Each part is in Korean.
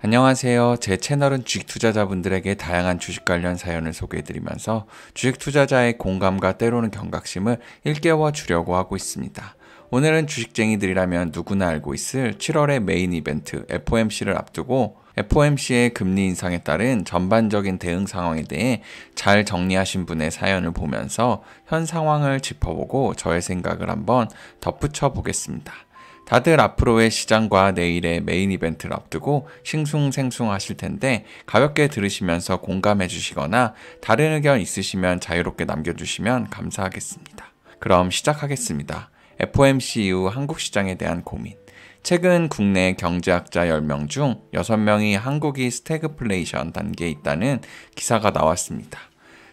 안녕하세요. 제 채널은 주식 투자자분들에게 다양한 주식 관련 사연을 소개해드리면서 주식 투자자의 공감과 때로는 경각심을 일깨워 주려고 하고 있습니다. 오늘은 주식쟁이들이라면 누구나 알고 있을 7월의 메인 이벤트 FOMC를 앞두고 FOMC의 금리 인상에 따른 전반적인 대응 상황에 대해 잘 정리하신 분의 사연을 보면서 현 상황을 짚어보고 저의 생각을 한번 덧붙여 보겠습니다. 다들 앞으로의 시장과 내일의 메인 이벤트를 앞두고 싱숭생숭 하실 텐데 가볍게 들으시면서 공감해 주시거나 다른 의견 있으시면 자유롭게 남겨주시면 감사하겠습니다. 그럼 시작하겠습니다. FOMC 이후 한국 시장에 대한 고민. 최근 국내 경제학자 10명 중 6명이 한국이 스태그플레이션 단계에 있다는 기사가 나왔습니다.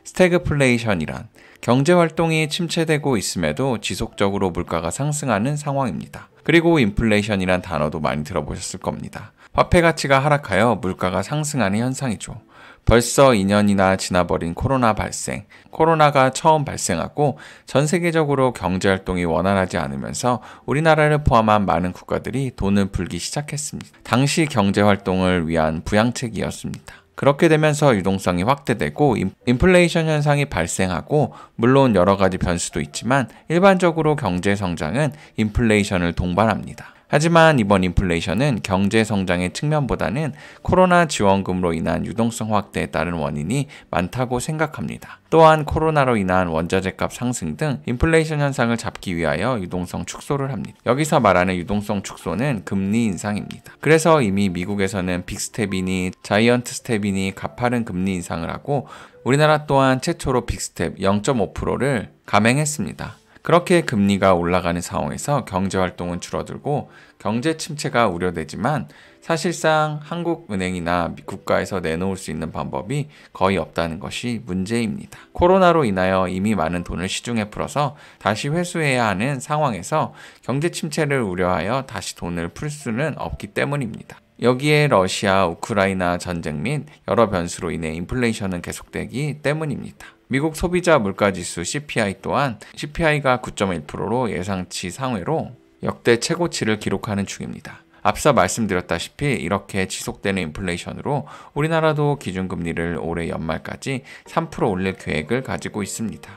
스태그플레이션이란 경제활동이 침체되고 있음에도 지속적으로 물가가 상승하는 상황입니다. 그리고 인플레이션이란 단어도 많이 들어보셨을 겁니다. 화폐 가치가 하락하여 물가가 상승하는 현상이죠. 벌써 2년이나 지나버린 코로나 발생. 코로나가 처음 발생하고 전 세계적으로 경제활동이 원활하지 않으면서 우리나라를 포함한 많은 국가들이 돈을 풀기 시작했습니다. 당시 경제활동을 위한 부양책이었습니다. 그렇게 되면서 유동성이 확대되고 인플레이션 현상이 발생하고 물론 여러 가지 변수도 있지만 일반적으로 경제 성장은 인플레이션을 동반합니다. 하지만 이번 인플레이션은 경제 성장의 측면보다는 코로나 지원금으로 인한 유동성 확대에 따른 원인이 많다고 생각합니다. 또한 코로나로 인한 원자재값 상승 등 인플레이션 현상을 잡기 위하여 유동성 축소를 합니다. 여기서 말하는 유동성 축소는 금리 인상입니다. 그래서 이미 미국에서는 빅스텝이니 자이언트 스텝이니 가파른 금리 인상을 하고 우리나라 또한 최초로 빅스텝 0.5%를 감행했습니다. 그렇게 금리가 올라가는 상황에서 경제활동은 줄어들고 경제 침체가 우려되지만 사실상 한국은행이나 국가에서 내놓을 수 있는 방법이 거의 없다는 것이 문제입니다. 코로나로 인하여 이미 많은 돈을 시중에 풀어서 다시 회수해야 하는 상황에서 경제 침체를 우려하여 다시 돈을 풀 수는 없기 때문입니다. 여기에 러시아, 우크라이나 전쟁 및 여러 변수로 인해 인플레이션은 계속되기 때문입니다. 미국 소비자 물가지수 CPI 또한 CPI가 9.1%로 예상치 상회로 역대 최고치를 기록하는 중입니다. 앞서 말씀드렸다시피 이렇게 지속되는 인플레이션으로 우리나라도 기준금리를 올해 연말까지 3% 올릴 계획을 가지고 있습니다.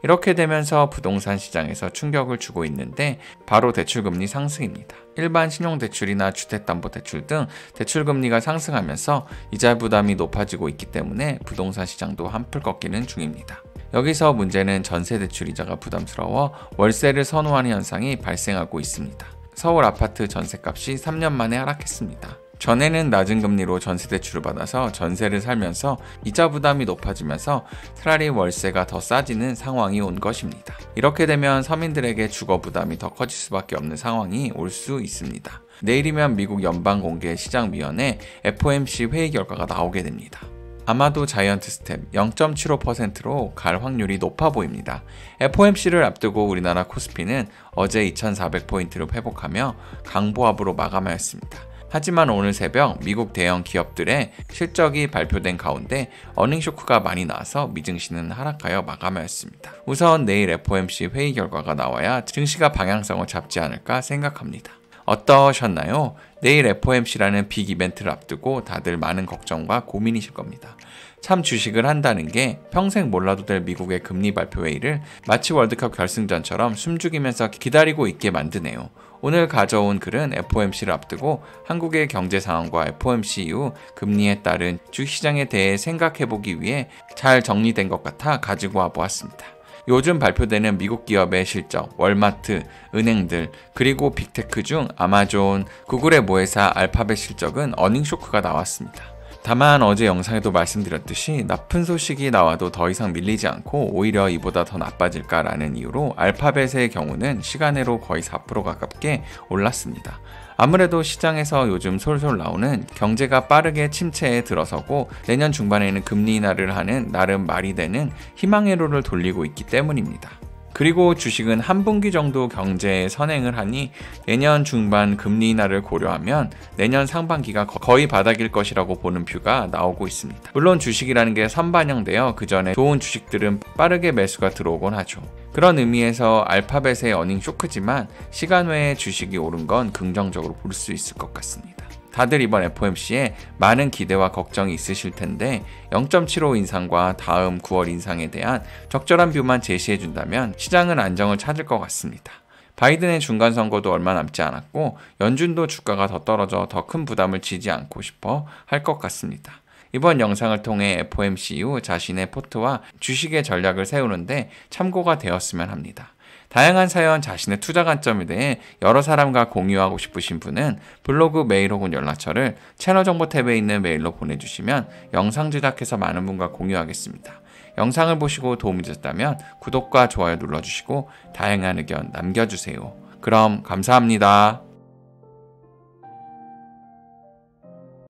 이렇게 되면서 부동산 시장에서 충격을 주고 있는데 바로 대출금리 상승입니다. 일반 신용대출이나 주택담보대출 등 대출금리가 상승하면서 이자 부담이 높아지고 있기 때문에 부동산 시장도 한풀 꺾이는 중입니다. 여기서 문제는 전세대출 이자가 부담스러워 월세를 선호하는 현상이 발생하고 있습니다. 서울 아파트 전세값이 3년 만에 하락했습니다. 전에는 낮은 금리로 전세대출을 받아서 전세를 살면서 이자 부담이 높아지면서 차라리 월세가 더 싸지는 상황이 온 것입니다. 이렇게 되면 서민들에게 주거 부담이 더 커질 수밖에 없는 상황이 올 수 있습니다. 내일이면 미국 연방공개시장위원회 FOMC 회의 결과가 나오게 됩니다. 아마도 자이언트 스텝 0.75%로 갈 확률이 높아 보입니다. FOMC를 앞두고 우리나라 코스피는 어제 2400포인트를 회복하며 강보합으로 마감하였습니다. 하지만 오늘 새벽 미국 대형 기업들의 실적이 발표된 가운데 어닝쇼크가 많이 나와서 미증시는 하락하여 마감하였습니다. 우선 내일 FOMC 회의 결과가 나와야 증시가 방향성을 잡지 않을까 생각합니다. 어떠셨나요? 내일 FOMC라는 빅 이벤트를 앞두고 다들 많은 걱정과 고민이실 겁니다. 참 주식을 한다는 게 평생 몰라도 될 미국의 금리 발표 회의를 마치 월드컵 결승전처럼 숨죽이면서 기다리고 있게 만드네요. 오늘 가져온 글은 FOMC를 앞두고 한국의 경제 상황과 FOMC 이후 금리에 따른 주식시장에 대해 생각해보기 위해 잘 정리된 것 같아 가지고 와보았습니다. 요즘 발표되는 미국 기업의 실적, 월마트, 은행들, 그리고 빅테크 중 아마존, 구글의 모회사 알파벳 실적은 어닝쇼크가 나왔습니다. 다만 어제 영상에도 말씀드렸듯이 나쁜 소식이 나와도 더 이상 밀리지 않고 오히려 이보다 더 나빠질까라는 이유로 알파벳의 경우는 시간으로 거의 4% 가깝게 올랐습니다. 아무래도 시장에서 요즘 솔솔 나오는 경제가 빠르게 침체에 들어서고 내년 중반에는 금리 인하를 하는 나름 말이 되는 희망의 로를 돌리고 있기 때문입니다. 그리고 주식은 한 분기 정도 경제에 선행을 하니 내년 중반 금리 인하를 고려하면 내년 상반기가 거의 바닥일 것이라고 보는 뷰가 나오고 있습니다. 물론 주식이라는 게 선반영되어 그 전에 좋은 주식들은 빠르게 매수가 들어오곤 하죠. 그런 의미에서 알파벳의 어닝 쇼크지만 시간 외에 주식이 오른 건 긍정적으로 볼 수 있을 것 같습니다. 다들 이번 FOMC에 많은 기대와 걱정이 있으실 텐데 0.75 인상과 다음 9월 인상에 대한 적절한 뷰만 제시해준다면 시장은 안정을 찾을 것 같습니다. 바이든의 중간 선거도 얼마 남지 않았고 연준도 주가가 더 떨어져 더 큰 부담을 지지 않고 싶어 할 것 같습니다. 이번 영상을 통해 FOMC 이후 자신의 포트와 주식의 전략을 세우는데 참고가 되었으면 합니다. 다양한 사연, 자신의 투자 관점에 대해 여러 사람과 공유하고 싶으신 분은 블로그, 메일 혹은 연락처를 채널 정보 탭에 있는 메일로 보내주시면 영상 제작해서 많은 분과 공유하겠습니다. 영상을 보시고 도움이 되셨다면 구독과 좋아요 눌러주시고 다양한 의견 남겨주세요. 그럼 감사합니다.